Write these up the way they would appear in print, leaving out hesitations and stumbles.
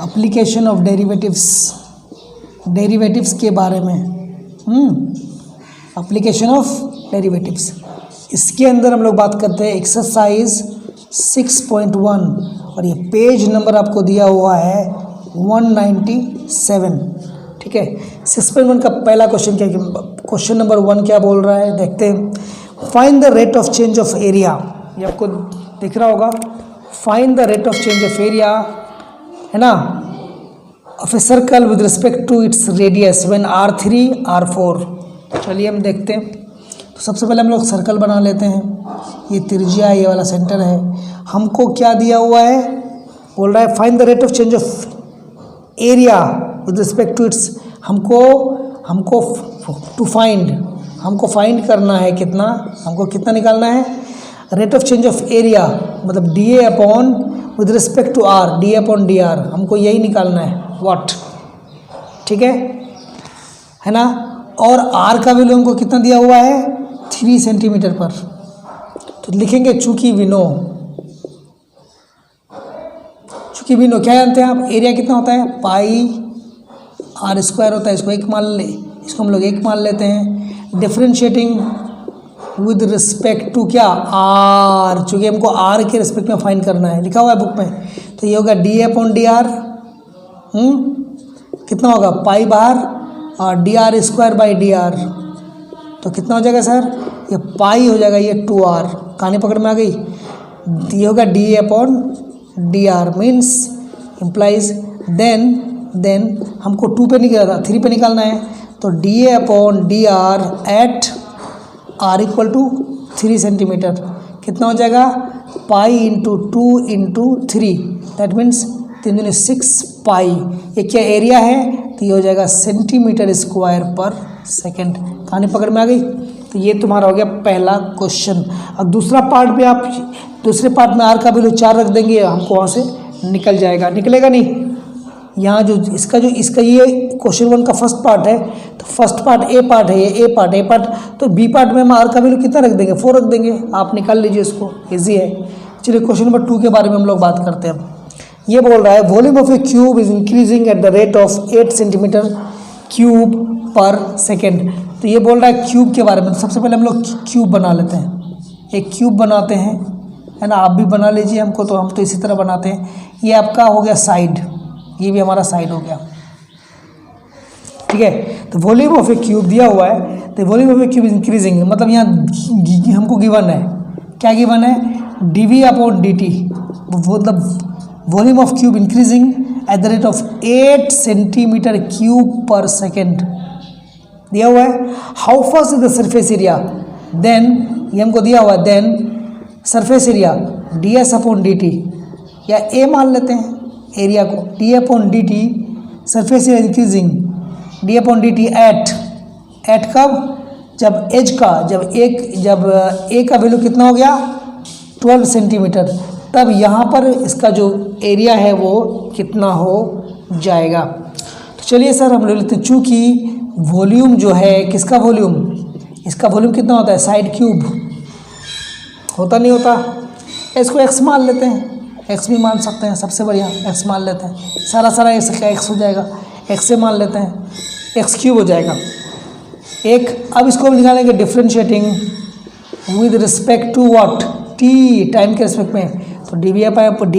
Application of derivatives के बारे में। एप्लीकेशन ऑफ डेरिवेटिव्स, इसके अंदर हम लोग बात करते हैं एक्सरसाइज 6.1 और ये पेज नंबर आपको दिया हुआ है 197। ठीक है, 6.1 का पहला क्वेश्चन क्या, क्वेश्चन नंबर 1 क्या बोल रहा है देखते हैं। Find the rate of change of area, ये आपको दिख रहा होगा। Find the rate of change of area, है ना, of a circle with respect to its radius when R3 R4। चलिए हम देखते हैं। तो सबसे पहले हम लोग सर्कल बना लेते हैं। ये त्रिज्या, ये वाला सेंटर है। हमको क्या दिया हुआ है, बोल रहा है find the rate of change of area with respect to its. हमको फाइंड करना है कितना, हमको कितना निकालना है, rate of change of area मतलब DA upon with respect to R, DA upon DR, हमको यही निकालना है वाट। ठीक है ना। और R का वैल्यू हमको कितना दिया हुआ है, 3 सेंटीमीटर पर। तो लिखेंगे चूंकि वी नो क्या जानते हैं आप, एरिया कितना होता है, πr² होता है। इसको एक मान ले, इसको हम लोग एक मान लेते हैं। डिफरेंशिएटिंग विद रिस्पेक्ट टू क्या, R, चूँकि हमको R के रिस्पेक्ट में फाइंड करना है, लिखा हुआ है बुक में। तो ये होगा DA अपॉन DR, कितना होगा पाई बाहर और DR² बाई DR, तो कितना हो जाएगा सर, ये पाई हो जाएगा, ये 2R, कहानी पकड़ में आ गई। ये होगा DA upon DR means implies then हमको 2 पे निकालना था, 3 पे निकालना है। तो DA upon DR at R equal to 3 centimetre, कितना हो जाएगा, pi into 2 into 3, that means 3 6 pi. ये क्या एरिया है, तो ये हो जाएगा सेंटीमीटर स्क्वायर पर सेकेंड। कहानी पकड़ में आ गई। तो ये तुम्हारा हो गया पहला क्वेश्चन। अब दूसरा पार्ट में आप दूसरे पार्ट में R का वैल्यू 4 रख देंगे, हमको वहाँ से निकल जाएगा, निकलेगा नहीं। यहाँ जो इसका ये क्वेश्चन 1 का फर्स्ट पार्ट है, तो फर्स्ट पार्ट A पार्ट है, ये A पार्ट, तो B पार्ट में हम R का वैल्यू कितना रख देंगे, 4 रख देंगे। आप निकाल लीजिए, इसको ईजी है। चलिए क्वेश्चन नंबर 2 के बारे में हम लोग बात करते हैं। ये बोल रहा है volume of a cube is increasing at the rate of 8 centimetre cube per second. तो ये बोल रहा है क्यूब के बारे में। तो सबसे पहले हम लोग क्यूब बना लेते हैं, एक क्यूब बनाते हैं, है ना। आप भी बना लीजिए, हम तो इसी तरह बनाते हैं। ये आपका हो गया साइड, ये भी हमारा साइड हो गया। ठीक है, तो वॉल्यूम ऑफ ए क्यूब दिया हुआ है, तो volume of a cube increasing, मतलब यहाँ हमको गिवन है, क्या गिवन है, dV अपॉन dt, मतलब volume of cube increasing at the rate of 8 centimetre cube per second दिया हुआ है। How fast is the surface area, then ये हमको दिया हुआ है, then surface area ds upon dt, या A मान लेते हैं एरिया को, d upon dt, surface area increasing d upon dt eight कब, जब एज का, जब A का वैल्यू कितना हो गया 12 सेंटीमीटर, तब यहाँ पर इसका जो एरिया है वो कितना हो जाएगा। तो चलिए सर हम ले लेते हैं, चूँकि वॉल्यूम जो है, किसका वॉल्यूम, इसका वॉल्यूम कितना होता है, साइड क्यूब होता नहीं होता, इसको x मान लेते हैं, x भी मान सकते हैं, सबसे बढ़िया x मान लेते हैं, सारा इसका x हो जाएगा, x से मान लेते हैं, x क्यूब हो जाएगा एक। अब इसको हम निकालेंगे differentiating with respect to what, t, time के रिस्पेक्ट में। तो dV अपॉन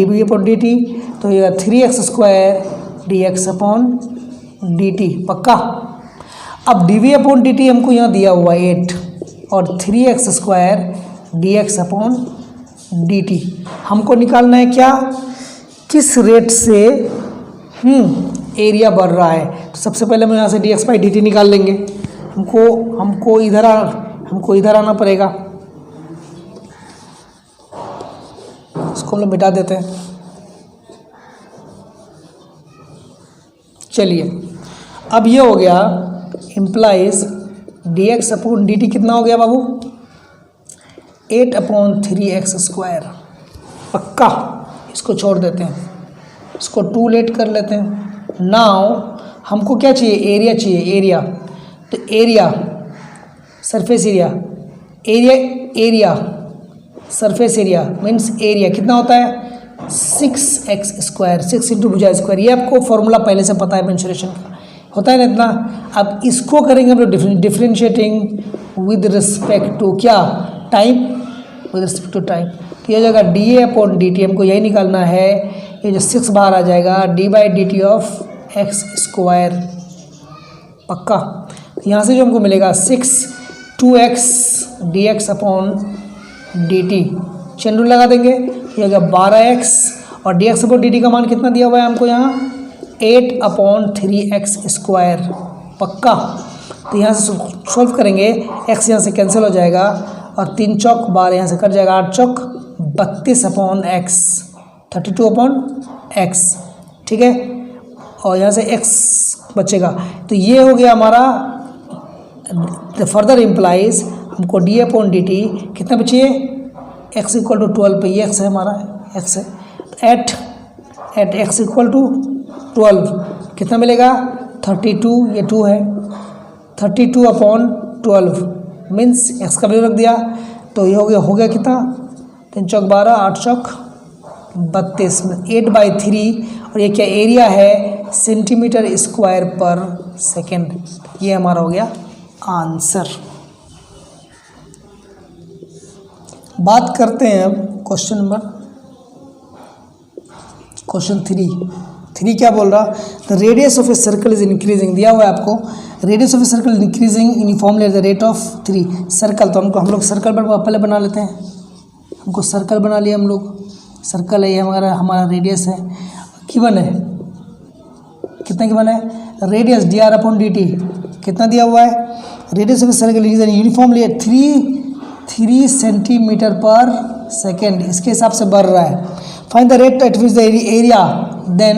dt, तो ये 3x² dx अपॉन dt, पक्का। अब dV अपॉन dt हमको यहाँ दिया हुआ है 8 और 3x² dx अपॉन dt। हमको निकालना है क्या, किस रेट से एरिया बढ़ रहा है। तो सबसे पहले हम यहाँ से dx बाई dt निकाल लेंगे। हमको इधर आना पड़ेगा, इसको हम लोग मिटा देते हैं। चलिए अब ये हो गया इम्प्लाइज dx अपॉन dt कितना हो गया बाबू, 8 अपॉन 3x², पक्का। इसको छोड़ देते हैं, इसको 2 लेट कर लेते हैं। नाउ हमको क्या चाहिए, एरिया चाहिए, एरिया। तो area surface area surface area means area कितना होता है 6x², 6 इंटू भुजा स्क्वायर, ये आपको फॉर्मूला पहले से पता है मेंसुरेशन का, होता है ना इतना। अब इसको करेंगे हम लोग डिफरेंशिएटिंग विद रिस्पेक्ट टू क्या, time, with respect to time. तो ये जाएगा dA/dt, हमको यही निकालना है, ये जो 6 बाहर आ जाएगा d/dt ऑफ x², पक्का। तो यहाँ से जो हमको मिलेगा 2x dx/dt, चेन रूल लगा देंगे, ये हो गया 12x, और dx/dt का मान कितना दिया हुआ है हमको यहाँ 8/3x², पक्का। तो यहाँ से सॉल्व करेंगे, x यहाँ से कैंसिल हो जाएगा, और 3 चौक 12 यहाँ से कट जाएगा, 8 चौक 32/x, 32/x, ठीक है। और यहाँ से x बचेगा, तो ये हो गया हमारा। फर्दर इम्प्लाइज हमको dA/dt कितना बचिए, x = 12 पे, ये x है हमारा, x है, एट x = 12 कितना मिलेगा 32, ये 2 है, 32/12 मीन्स x का वैल्यू रख दिया, तो ये हो गया कितना, 3 चौक 12, 8 चौक 32 में 8/3, और ये क्या एरिया है, cm²/सेकेंड। ये हमारा हो गया आंसर। बात करते हैं अब क्वेश्चन 3 क्या बोल रहा, the radius of a circle is increasing, दिया हुआ है आपको, radius of a circle increasing uniformly eight the rate of 3 circle. तो हम लोग सर्कल पर पहले बना लेते हैं, हमको सर्कल बना लिया हम लोग, सर्कल है ये हमारा रेडियस है, गिवन है कितना, गिवन है रेडियस dr/dt कितना दिया हुआ है, radius of a circle is uniformly at 3 cm/सेकेंड, इसके हिसाब से बढ़ रहा है। Find the rate at which the area, then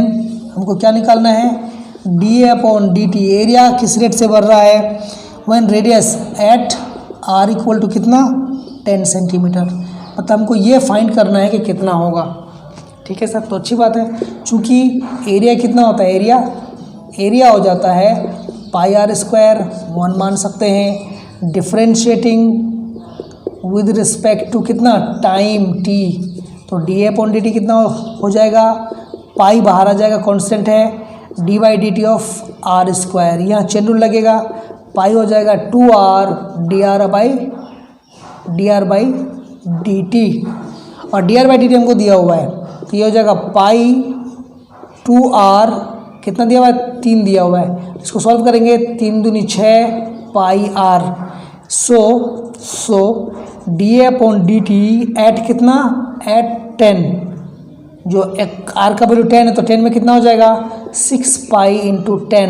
हमको क्या निकालना है, dA/dt, एरिया किस रेट से बढ़ रहा है, व्हेन रेडियस एट r = कितना 10 सेंटीमीटर, मतलब हमको ये फाइंड करना है कि कितना होगा, ठीक है सर। तो अच्छी बात है, चूँकि एरिया कितना होता है, एरिया हो जाता है πr², 1 मान सकते हैं, डिफ्रेंशिएटिंग विद रिस्पेक्ट टू कितना, टाइम t, तो dA/dt कितना हो जाएगा, पाई बाहर आ जाएगा, कांस्टेंट है, d/dt ऑफ r², यहाँ चेन रूल लगेगा, पाई हो जाएगा 2r dr/dt, और dr/dt हमको दिया हुआ है, तो ये हो जाएगा पाई 2r, कितना दिया हुआ है, 3 दिया हुआ है, इसको सॉल्व करेंगे, 3 दूनी 6 पाई r, सो dA/dt एट कितना, एट 10, जो एक r का वैल्यू 10 है, तो 10 में कितना हो जाएगा 6 पाई इंटू 10,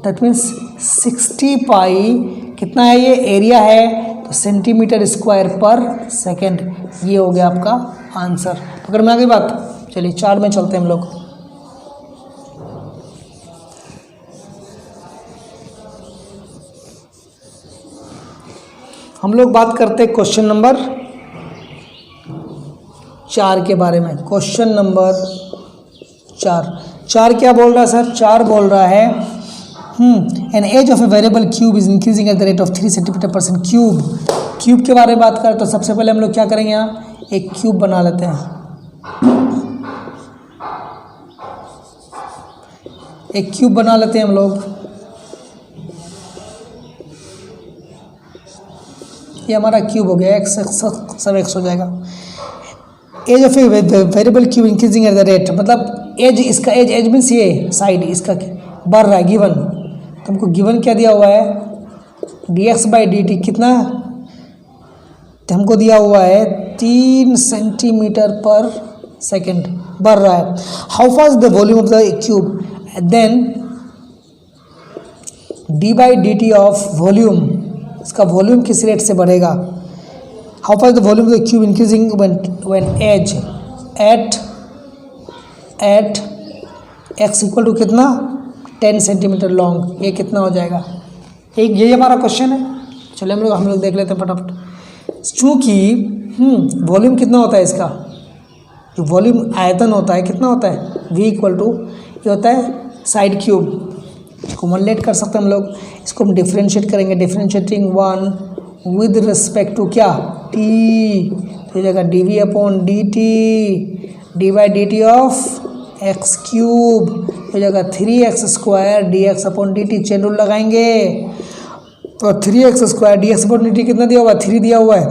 दैट मीन्स 60 पाई, कितना है ये एरिया है, तो cm²/सेकेंड, ये हो गया आपका आंसर। पकड़ में आ गई बात, चलिए 4 में चलते हैं हम लोग। हम लोग बात करते हैं क्वेश्चन नंबर 4 के बारे में। क्वेश्चन नंबर 4 क्या बोल रहा है सर, 4 बोल रहा है an edge of a variable cube is increasing at the rate of 3 cm/s। Cube के बारे में बात करें तो सबसे पहले हम लोग क्या करेंगे, यहाँ एक क्यूब बना लेते हैं, एक क्यूब बना लेते हैं हम लोग, ये हमारा क्यूब हो गया, x सब x हो जाएगा। Edge of a variable cube increasing at the rate, मतलब एज, इसका एज मीन्स ये साइड इसका बढ़ रहा है, गिवन, तो हमको गिवन क्या दिया हुआ है, dx/dt कितना, तो हमको दिया हुआ है 3 cm/सेकेंड बढ़ रहा है। How fast the volume of the cube, then d/dt of volume, इसका वॉल्यूम किस रेट से बढ़ेगा, how fast the volume of the cube increasing when edge at x = कितना 10 सेंटीमीटर लॉन्ग, ये कितना हो जाएगा, एक यही हमारा क्वेश्चन है। चलिए हम लोग देख लेते हैं फटाफट। चूँकि वॉल्यूम कितना होता है इसका, जो वॉल्यूम आयतन होता है कितना होता है, v = ये होता है साइड क्यूब, इसको 1 लेट कर सकते हैं हम लोग, इसको हम डिफ्रेंशिएट करेंगे, डिफ्रेंशिएटिंग 1 विद रिस्पेक्ट टू क्या, t, तो ये जगह dV/dt D by D T of x cube हो जाएगा 3x² dx/dt। चेन रूल लगाएंगे और 3x² dx/dt कितना दिया हुआ है? 3 दिया हुआ है,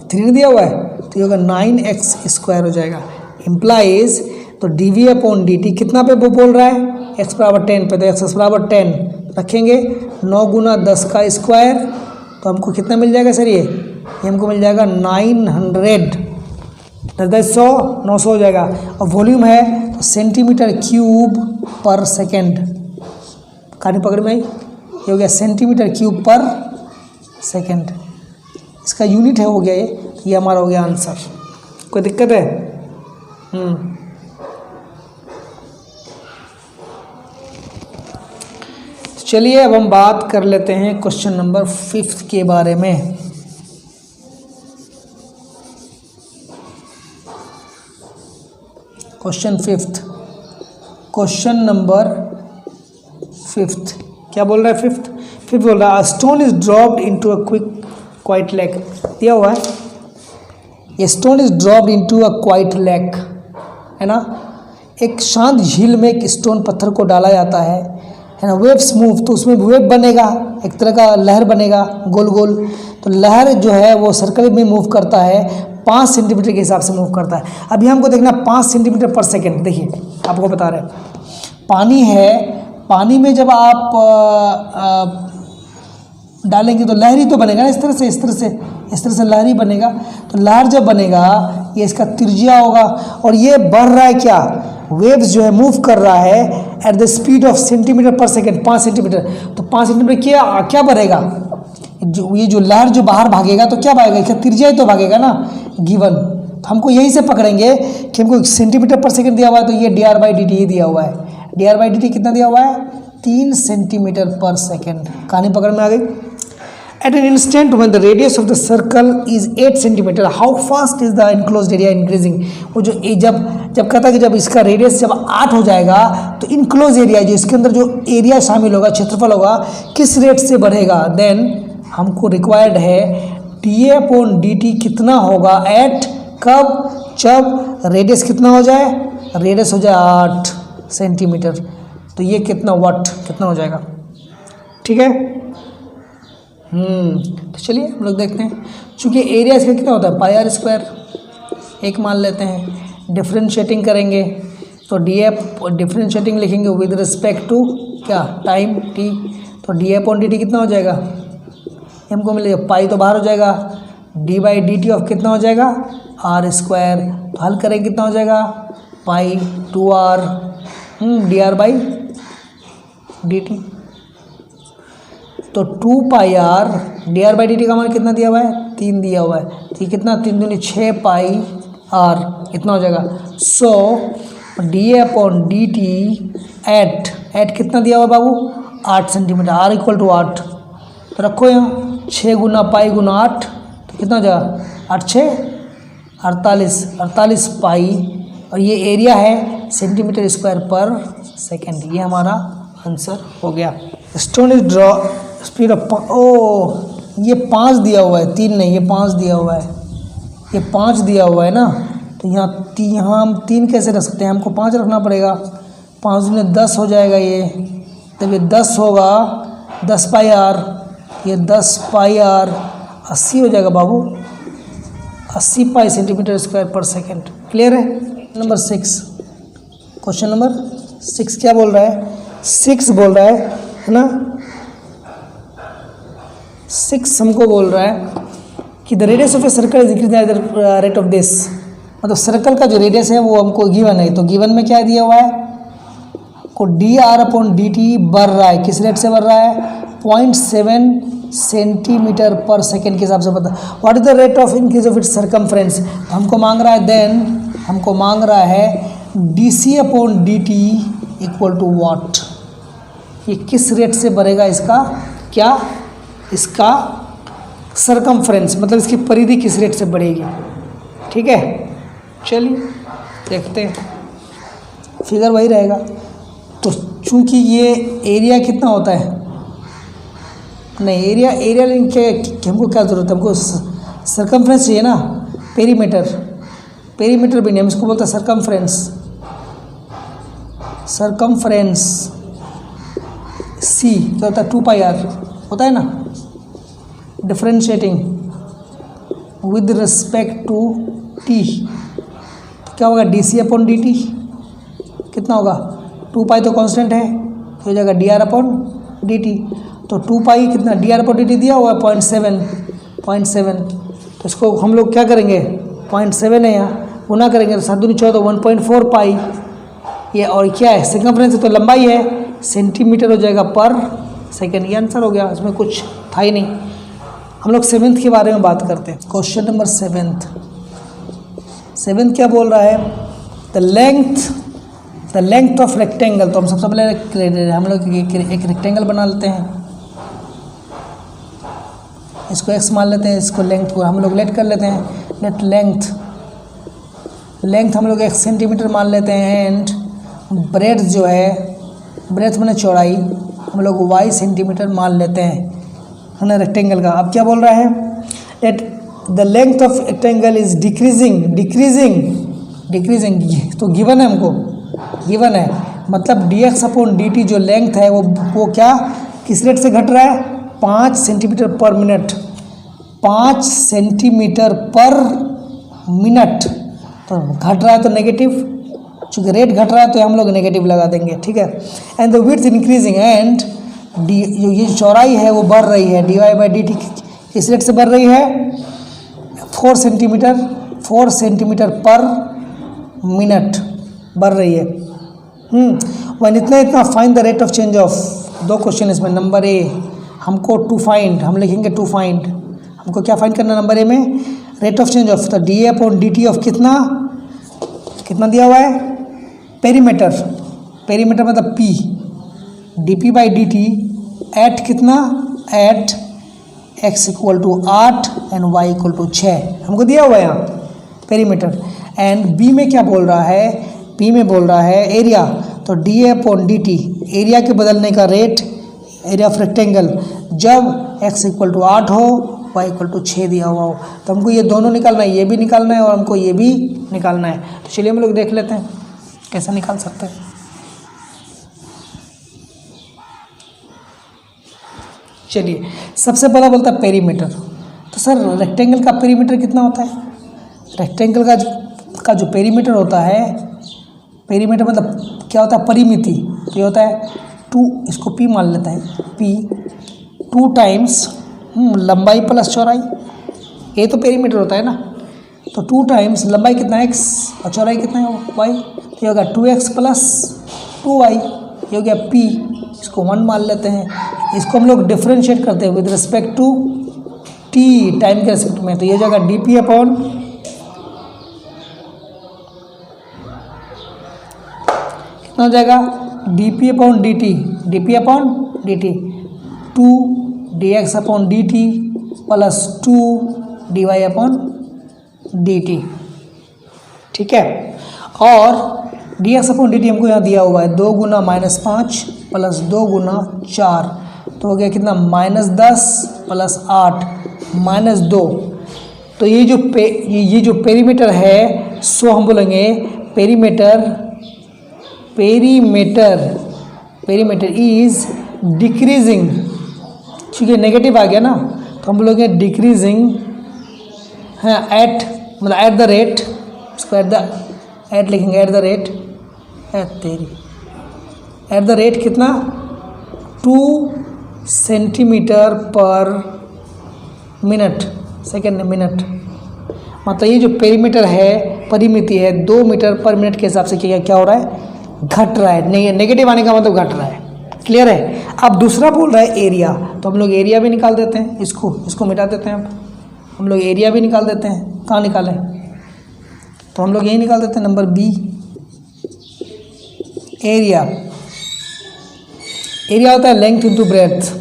3 दिया हुआ है तो ये होगा 9x² हो जाएगा। इम्प्लाइज तो dv/dt कितना पे वो बोल रहा है? x = 10 पे, तो x = 10 रखेंगे 9 × 10 का स्क्वायर, तो हमको कितना मिल जाएगा सर? ये हमको मिल जाएगा 900, 900 हो जाएगा। और वॉल्यूम है तो सेंटीमीटर क्यूब पर सेकेंड, कहानी पकड़ में आई? ये हो गया सेंटीमीटर क्यूब पर सेकेंड, इसका यूनिट है हो गया ये हमारा हो गया आंसर। कोई दिक्कत है? चलिए अब हम बात कर लेते हैं क्वेश्चन नंबर 5 के बारे में। क्वेश्चन नंबर 5 क्या बोल रहा है? 5 बोल रहा है stone is dropped into a quite lake. दिया हुआ है ये stone is dropped into a quite lake, है ना। एक शांत झील में एक स्टोन पत्थर को डाला जाता है ना। वेव्स मूव तो उसमें वेव बनेगा, एक तरह का लहर बनेगा गोल गोल। तो लहर जो है वो सर्कल में मूव करता है, 5 सेंटीमीटर के हिसाब से मूव करता है। अभी हमको देखना 5 सेंटीमीटर पर सेकेंड। देखिए आपको बता रहे हैं पानी है, पानी में जब आप डालेंगे तो लहर ही तो बनेगा ना, इस तरह से लहर ही बनेगा। तो लहर जब बनेगा ये इसका त्रिज्या होगा और ये बढ़ रहा है क्या? वेव्स जो है मूव कर रहा है at the speed of centimetre पर सेकेंड, 5 सेंटीमीटर। तो 5 सेंटीमीटर क्या बढ़ेगा? ये जो लहर जो बाहर भागेगा तो क्या भागेगा? इसका त्रिज्या ही तो भागेगा ना गिवन। तो हमको यहीं से पकड़ेंगे कि हमको सेंटीमीटर पर सेकेंड दिया हुआ है तो ये dr/dt ही दिया हुआ है। dr/dt कितना दिया हुआ है? 3 सेंटीमीटर पर सेकेंड। कहानी पकड़ में आ गई। At an instant when the radius of the circle is 8 centimeter, how fast is the enclosed area increasing? वो जो जब कहता है कि जब इसका रेडियस जब 8 हो जाएगा तो इनक्लोज एरिया जो इसके अंदर जो एरिया शामिल होगा, क्षेत्रफल होगा, किस रेट से बढ़ेगा? देन हमको रिक्वायर्ड है dA/dt कितना होगा एट कब? जब रेडियस कितना हो जाए? रेडियस हो जाए 8 सेंटीमीटर। तो ये कितना वाट कितना हो जाएगा? ठीक है। तो चलिए हम लोग देखते हैं। चूँकि एरिया इसका कितना होता है? πr²। एक मान लेते हैं, डिफ्रेंशिएटिंग करेंगे तो dA डिफ्रेंशिएटिंग लिखेंगे विद रिस्पेक्ट टू क्या? Time t। तो dA/dt कितना हो जाएगा? हमको मिलेगा पाई तो बाहर हो जाएगा, d/dt ऑफ कितना हो जाएगा? r²। तो हल करेंगे कितना हो जाएगा? पाई 2r dr/dt। तो 2πr dr/dt का मान कितना दिया हुआ है? 3 दिया हुआ है। तो ये कितना? 3 दूनी 6 पाई r इतना हो जाएगा। सो dA/dt एट कितना दिया हुआ बाबू? 8 सेंटीमीटर, r = 8। तो रखो यहाँ 6 × पाई × 8 तो कितना हो जाएगा? 8 6 48 पाई। और ये एरिया है सेंटीमीटर स्क्वायर पर सेकेंड। ये हमारा आंसर हो गया। Stone is draw speed of ये 5 दिया हुआ है, 3 नहीं, ये 5 दिया हुआ है, ये 5 दिया हुआ है ना। तो यहाँ हम 3 कैसे रख सकते हैं? हमको 5 रखना पड़ेगा। 5 में 10 हो जाएगा ये, तब ये 10 होगा 10 पाई r, ये 10 पाई r 80 हो जाएगा बाबू, 80 पाई सेंटीमीटर स्क्वायर पर सेकेंड। क्लियर है? नंबर 6, क्वेश्चन नंबर 6 क्या बोल रहा है? 6 बोल रहा है ना। 6 हमको बोल रहा है कि the radius of a circle is increasing at the rate of this. मतलब सर्कल का जो रेडियस है वो हमको गिवन है। तो गिवन में क्या दिया हुआ है? को dr/dt बढ़ रहा है, किस रेट से बढ़ रहा है? 0.7 सेंटीमीटर पर सेकेंड के हिसाब से बता। What is the rate of increase of its circumference? हमको मांग रहा है, देन हमको मांग रहा है dc/dt इक्वल टू वाट। ये किस रेट से बढ़ेगा? इसका क्या? इसका सर्कमफ्रेंस, मतलब इसकी परिधि किस रेट से बढ़ेगी। ठीक है, चलिए देखते हैं। फिगर वही रहेगा। तो चूंकि ये एरिया कितना होता है? नहीं, एरिया लेकिन हमको क्या ज़रूरत है? हमको सर्कमफ्रेंस चाहिए ना, पेरीमीटर। पेरीमीटर भी नहीं, हम इसको बोलते हैं सरकमफ्रेंस। सरकमफ्रेंस सी क्या होता है 2πr होता है ना, differentiating with respect to t, क्या होगा dc/dt कितना होगा 2π तो कांस्टेंट है, तो हो जाएगा dr/dt। तो 2π कितना dr/dt दिया हुआ है 0.7, तो इसको हम लोग क्या करेंगे 0.7 है यहाँ गुना करेंगे तो 7 दूनी 14 1.4 पाई ये, और क्या है सर्कमफ्रेंस है तो लंबाई है, सेंटीमीटर हो जाएगा पर सेकेंड। ये आंसर हो गया, इसमें कुछ था ही नहीं। हम लोग 7th के बारे में बात करते हैं। क्वेश्चन नंबर 7th क्या बोल रहा है, द लेंथ ऑफ रेक्टेंगल। तो हम सबसे पहले हम लोग एक रेक्टेंगल बना लेते हैं, इसको x मान लेते हैं, इसको लेंथ को हम लोग लेट कर लेते हैं, लेट लेंथ हम लोग 1 सेंटीमीटर मान लेते हैं, एंड ब्रेथ जो है, ब्रेथ मैंने चौड़ाई हम लोग y सेंटीमीटर मान लेते हैं, है ना रेक्टेंगल का। अब क्या बोल रहा है, let the length of rectangle is decreasing, तो गिवन है हमको, गिवन है मतलब dx/dt जो लेंथ है वो क्या किस रेट से घट रहा है 5 सेंटीमीटर पर मिनट, 5 सेंटीमीटर पर मिनट। तो घट रहा है तो नेगेटिव, चूँकि रेट घट रहा है तो हम लोग नेगेटिव लगा देंगे, ठीक है। And the width increasing, and ये चौड़ाई है वो बढ़ रही है, dy/dt किस रेट से बढ़ रही है 4 सेंटीमीटर पर मिनट बढ़ रही है। वन इतना find the rate of change of, 2 question इसमें। नंबर ए हमको टू फाइंड, हम लिखेंगे टू फाइंड, हमको क्या फाइंड करना नंबर ए में रेट ऑफ चेंज ऑफ, तो dA/dt ऑफ कितना दिया हुआ है पेरीमीटर मतलब p, dp/dt एट कितना एट x = 8 एंड y = 6 हमको दिया हुआ है यहाँ पेरीमीटर। एंड b में क्या बोल रहा है, p में बोल रहा है एरिया, तो dA/dt एरिया के बदलने का रेट, एरिया ऑफ रेक्टेंगल जब x = 8 हो y = 6 दिया हुआ हो। तो हमको ये दोनों निकालना है, ये भी निकालना है और हमको ये भी निकालना है। तो चलिए हम लोग देख लेते हैं कैसे निकाल सकते हैं। चलिए सबसे पहला बोलता है पेरीमीटर, तो सर रेक्टेंगल का पेरीमीटर कितना होता है, रेक्टेंगल का जो पेरीमीटर होता है, पेरीमीटर मतलब क्या होता है परिमिति, तो ये होता है 2, इसको p मान लेता है, p 2 टाइम्स लंबाई प्लस चौड़ाई, ये तो पेरीमीटर होता है ना, तो 2 टाइम्स लंबाई कितना x और चौड़ाई कितना है y, तो ये होगा 2x + 2y, ये हो गया p, इसको 1 मान लेते हैं। इसको हम लोग डिफरेंशिएट करते हैं with respect to t, time के रिस्पेक्ट में, तो ये हो जाएगा dp/, कितना हो जाएगा dp/dt 2 dx/dt प्लस 2 dy/dt, ठीक है। और dx/dt हमको यहाँ दिया हुआ है 2 × -5 प्लस 2 × 4, तो हो गया कितना -10 + 8 -2। तो ये जो पेरीमीटर है सो हम बोलेंगे पेरीमीटर इज डिक्रीजिंग, क्योंकि नेगेटिव आ गया ना, तो हम बोलेंगे डिक्रीजिंग है एट मतलब एट द रेट, इसको एट लिखेंगे एट द रेट कितना 2 सेंटीमीटर पर मिनट, सेकेंड मिनट, मतलब ये जो पेरीमीटर है परिमिति है 2 मीटर पर मिनट के हिसाब से क्या हो रहा है घट रहा है, नेगेटिव आने का मतलब घट रहा है, क्लियर है। अब दूसरा बोल रहा है एरिया, तो हम लोग एरिया भी निकाल देते हैं, इसको मिटा देते हैं, हम लोग एरिया भी निकाल देते हैं। कहाँ निकालें, तो हम लोग यही निकाल देते हैं नंबर बी, एरिया होता है लेंथ इंटू ब्रेथ,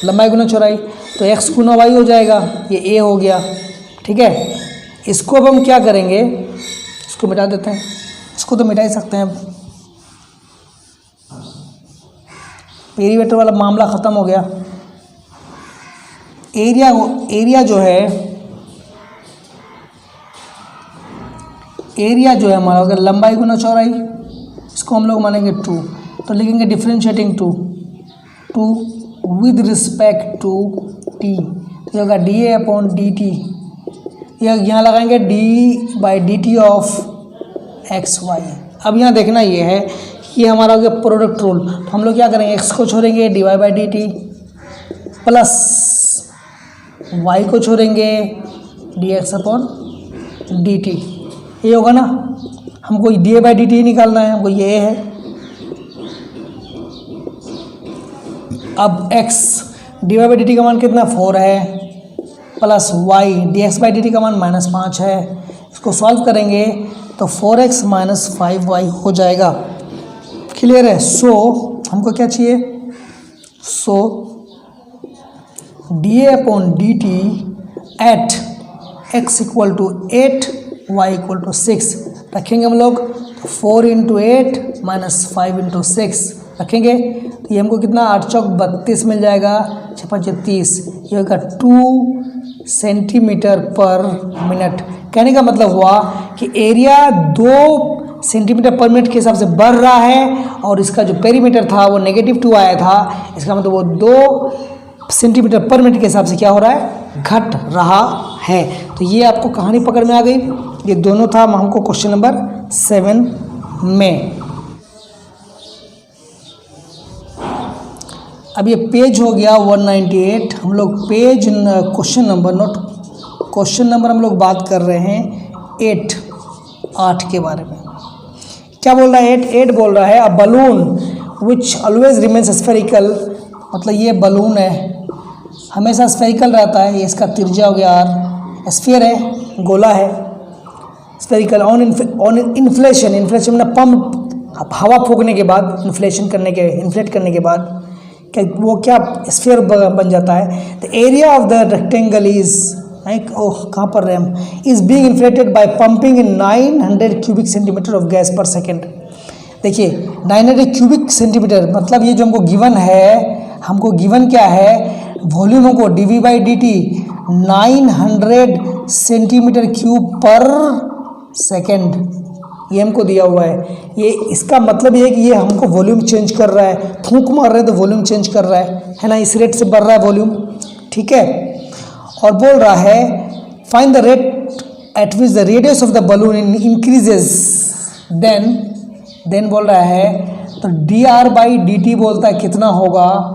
लंबाई गुना चौड़ाई, तो x गुना y हो जाएगा, ये a हो गया, ठीक है। इसको अब हम क्या करेंगे, इसको मिटा देते हैं, इसको तो मिटा ही सकते हैं, पेरीमीटर वाला मामला ख़त्म हो गया। एरिया जो है एरिया जो है हमारा अगर लंबाई गुना चौड़ाई, इसको हम लोग मानेंगे 2, तो लिखेंगे differentiating 2 with respect to t, तो होगा डी अपॉन डी टी, यहाँ लगाएंगे d/dt ऑफ एक्स वाई। अब यहाँ देखना ये है कि हमारा हो गया प्रोडक्ट रूल, तो हम लोग क्या करेंगे, x को छोड़ेंगे dy/dt प्लस y को छोड़ेंगे dx अपॉन dt, ये होगा ना। हमको dy/dt ही निकालना है, हमको ये है। अब x dy/dt का मान कितना 4 है, प्लस y dx/dt का मान -5 है। इसको सॉल्व करेंगे तो 4x - 5y हो जाएगा। क्लियर है। सो हमको क्या चाहिए, सो dA/dt एट x = 8 y = 6 रखेंगे हम लोग। 4 × 8 - 5 × 6 रखेंगे, तो ये हमको कितना 8 चौक 32 मिल जाएगा, 6 5 30, ये होगा 2 सेंटीमीटर पर मिनट। कहने का मतलब हुआ कि एरिया 2 सेंटीमीटर पर मिनट के हिसाब से बढ़ रहा है, और इसका जो पेरीमीटर था वो -2 आया था, इसका मतलब वो 2 सेंटीमीटर पर मिनट के हिसाब से क्या हो रहा है, घट रहा है। तो ये आपको कहानी पकड़ में आ गई। ये दोनों था हमको क्वेश्चन नंबर 7 में। अब ये पेज हो गया 198। हम लोग पेज क्वेश्चन नंबर हम लोग बात कर रहे हैं 8 के बारे में। क्या बोल रहा है 8 बोल रहा है a balloon which always remains spherical, मतलब ये बलून है हमेशा स्फेरिकल रहता है। ये इसका त्रिज्या हो गया r, स्फीयर है, गोला है, स्फेरिकल ऑन इन्फ्लेशन मतलब पंप, हवा फूकने के बाद इन्फ्लेट करने के बाद वो क्या स्फीयर बन जाता है। The area of the rectangle is कहाँ पर रहे हम, is being inflated by pumping in 900 cubic centimetre of gas per second. देखिए 900 क्यूबिक सेंटीमीटर मतलब ये जो हमको गिवन है, हमको गिवन क्या है, वॉल्यूम हमको dV/dt 900 centimetre cube per second ये हमको दिया हुआ है। ये इसका मतलब ये है कि ये हमको वॉल्यूम चेंज कर रहा है, फूंक मार रहे हैं तो वॉल्यूम चेंज कर रहा है ना, इस रेट से बढ़ रहा है वॉल्यूम, ठीक है। और बोल रहा है find the rate at which the radius of the balloon increases, then बोल रहा है तो dr/dt बोलता है कितना होगा,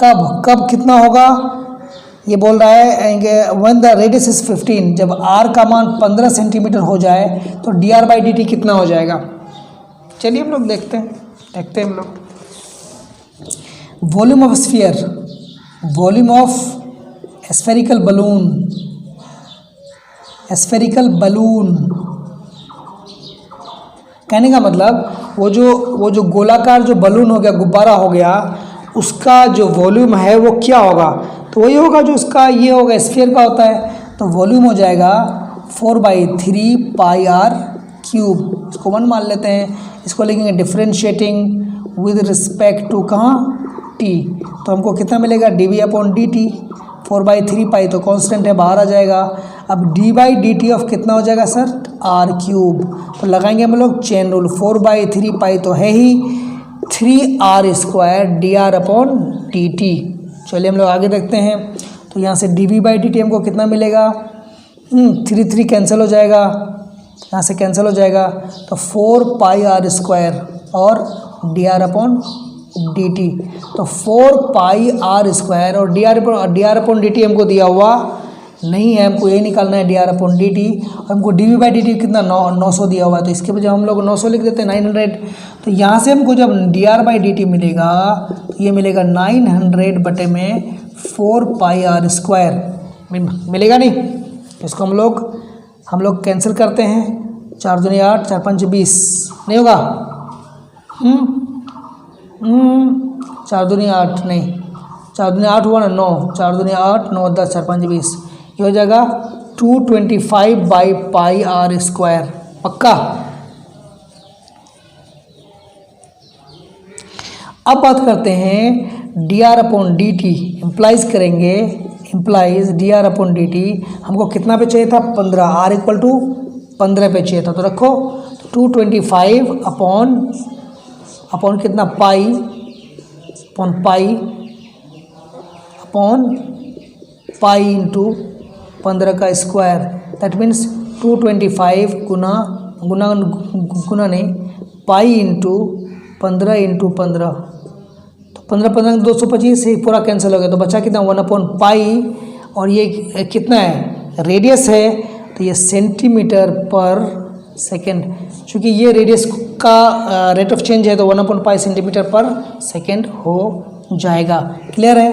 कब कितना होगा, ये बोल रहा है व्हेन द रेडियस इज 15, जब r का मान 15 सेंटीमीटर हो जाए तो dr/dt कितना हो जाएगा। चलिए हम लोग देखते हैं हम लोग। Volume of sphere, volume of spherical balloon, कहने का मतलब वो जो गोलाकार जो बलून हो गया, गुब्बारा हो गया, उसका जो वॉल्यूम है वो क्या होगा, तो वही होगा जो उसका ये होगा स्फीयर का होता है। तो वॉल्यूम हो जाएगा 4/3 πr³। इसको 1 मान लेते हैं, इसको लिखेंगे डिफरेंशिएटिंग विद रिस्पेक्ट टू कहाँ t, तो हमको कितना मिलेगा dV/dt। 4/3 पाई तो कांस्टेंट है, बाहर आ जाएगा। अब d/dt ऑफ कितना हो जाएगा सर, r³। तो लगाएंगे हम लोग चेन रूल, 4/3 पाई तो है ही 3r² dr/dt। चलिए हम लोग आगे देखते हैं। तो यहाँ से dV/dt हमको कितना मिलेगा, 3 कैंसिल हो जाएगा, यहाँ से कैंसिल हो जाएगा, तो 4πr² और dr/dt, तो 4πr² और dr/dt हमको दिया हुआ नहीं है, हमको ये निकालना है dr/dt। और हमको dV/dt कितना 900 दिया हुआ है, तो इसके वजह हम लोग 900 लिख देते हैं 900। तो यहाँ से हमको जब dr/dt मिलेगा तो ये मिलेगा 900 बटे में 4πr² मिलेगा नहीं। इसको हम लोग कैंसिल करते हैं, 4 दूनी 8, 4 5 20 नहीं होगा, 4 दूनी 8 नहीं, 4 दूनी 8 हुआ ना 9, 4 दूनी 8, 9 10, 4 5 20, ये हो जाएगा 225/πr²। पक्का। अब बात करते हैं dr/dt, इम्प्लाइज करेंगे, इम्प्लाइज dr/dt हमको कितना पे चाहिए था 15, r = 15 पे चाहिए था, तो रखो 225 अपॉन कितना पाई इंटू 15 का स्क्वायर, दैट मीन्स 225 गुना नहीं पाई इंटू 15 तो 15 225 ही पूरा कैंसिल हो गया, तो बचा कितना 1/पाई, और ये कितना है रेडियस है, तो ये सेंटीमीटर पर सेकेंड, क्योंकि ये रेडियस का रेट ऑफ चेंज है तो 1/पाई सेंटीमीटर पर सेकेंड हो जाएगा। क्लियर है?